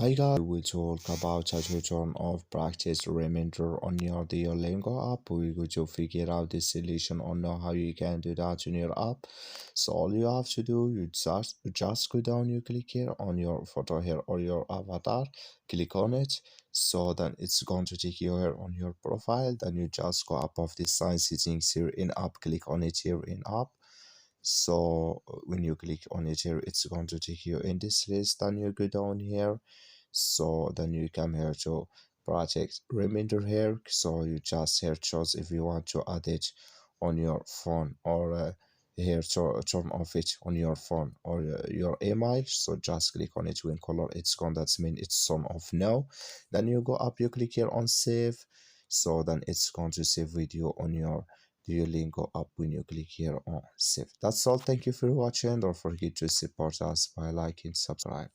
Hi guys, we will talk about how to turn off practice reminder on your Duolingo app. We're going to figure out the solution on how you can do that in your app. So all you have to do, you just go down, you click here on your photo here or your avatar, click on it. So then it's going to take you here on your profile. Then you just go above the sign settings here in app, click on it here in app. So when you click on it here, it's going to take you in this list. Then you go down here, so then you come here to project reminder here. So you just here choose if you want to add it on your phone, or here to turn off it on your phone or your email. So just click on it when color it's gone, that's mean it's on off now. Then you go up, you click here on save. So then it's going to save video on your Duolingo app when you click here on save. That's all. Thank you for watching. Don't forget to support us by liking, subscribe.